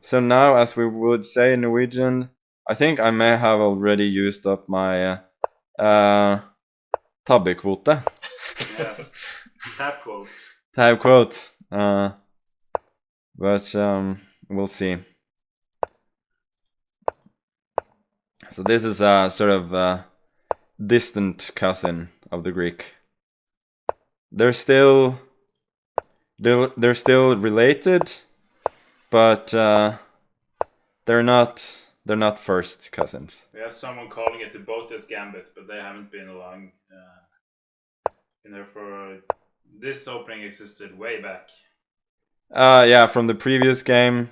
So now, as we would say in Norwegian, I think I may have already used up my tabbekvote. Yes. Tab quote. Tab quote. But we'll see. So this is a sort of distant cousin of the Greek. They're still related, but they're not first cousins. We have someone calling it the Botes Gambit, but they haven't been along. And therefore, this opening existed way back. Yeah, from the previous game.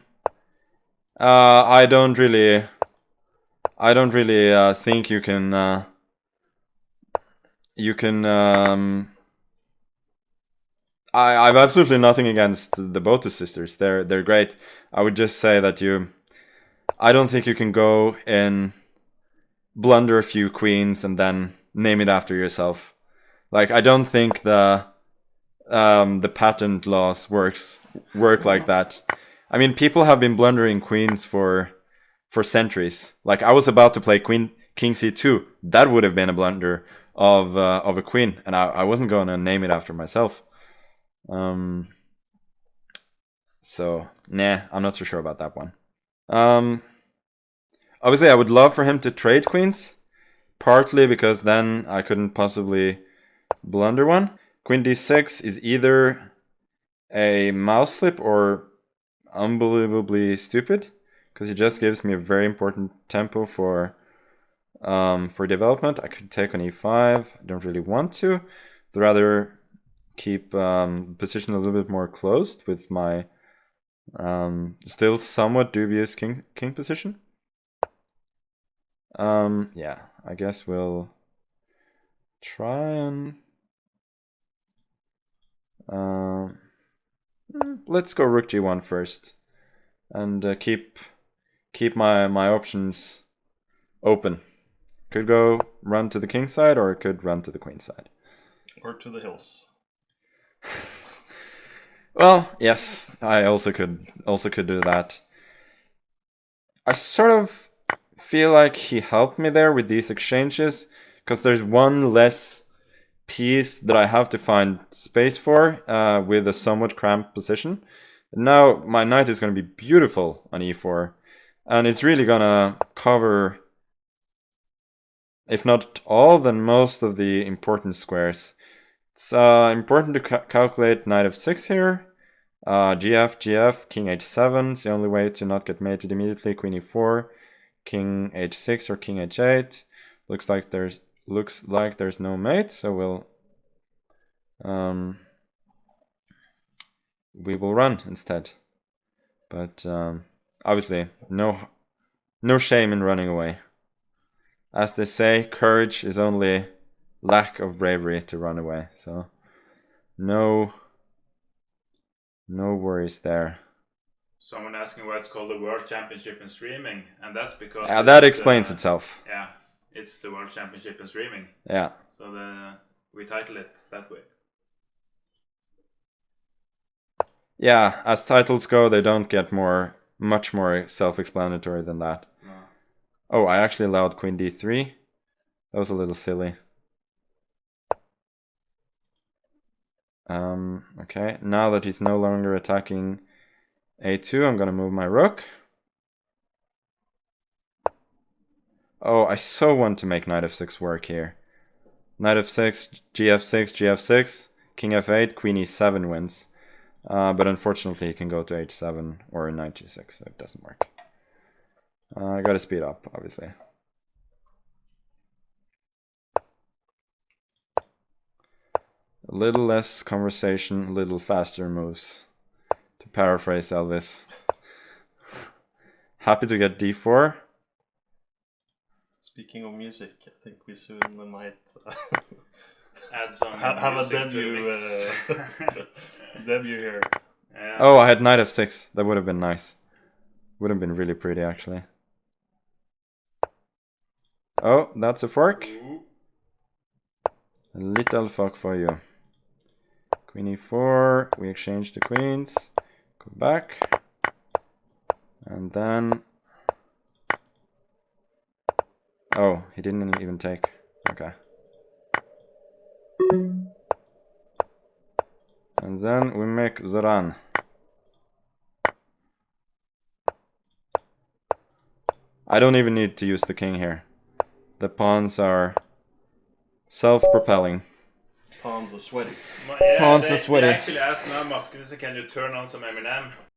I don't really think you can. I have absolutely nothing against the Botus sisters. They're great. I would just say that I don't think you can go and blunder a few queens and then name it after yourself. Like, I don't think the patent laws work like that. I mean, people have been blundering queens for centuries. Like, I was about to play king c2. That would have been a blunder of a queen, and I wasn't going to name it after myself. So nah, I'm not so sure about that one. Obviously, I would love for him to trade queens, partly because then I couldn't possibly blunder one. Queen d6 is either a mouse slip or unbelievably stupid, because it just gives me a very important tempo for development. I could take on e5. I don't really want to. I'd rather keep position a little bit more closed with my still somewhat dubious king position. Yeah, I guess we'll try and let's go rook g1 first, and keep my options open. Could go run to the king side, or it could run to the queen side, or to the hills. Well, yes, I also could do that. I sort of feel like he helped me there with these exchanges, because there's one less piece that I have to find space for with a somewhat cramped position. Now my knight is going to be beautiful on e4, and it's really gonna cover, if not all, then most of the important squares. It's important to calculate knight f6 here. GF, king h7 is the only way to not get mated immediately. Queen e4, king h6 or king h8. Looks like there's no mate, so we will run instead. But obviously, no shame in running away. As they say, courage is only lack of bravery to run away. So no worries there. Someone asking why it's called the World Championship in Streaming, and that's because that explains itself. Yeah, it's the World Championship in Streaming. Yeah. So we title it that way. Yeah, as titles go, they don't get much more self-explanatory than that. No. Oh, I actually allowed queen d3. That was a little silly. Okay, now that he's no longer attacking a2, I'm gonna move my rook. Oh, I so want to make knight f6 work here. Knight f6, gf6, gf6, king f8, queen e7 wins. But unfortunately, he can go to h7 or knight g6, so it doesn't work. I gotta speed up, obviously. A little less conversation, a little faster moves. To paraphrase Elvis. Happy to get d4. Speaking of music, I think we soon might add some have a debut debut here. Yeah. Oh, I had knight f6. That would have been nice. Would have been really pretty, actually. Oh, that's a fork. Ooh. A little fuck for you. Queen e4. We exchange the queens. Go back. And then... Oh, he didn't even take. Okay. And then we make the run. I don't even need to use the king here. The pawns are self-propelling. Pawns are sweaty. Yeah, Pawns are sweaty. They actually asked now, Magnus, can you turn on some Eminem?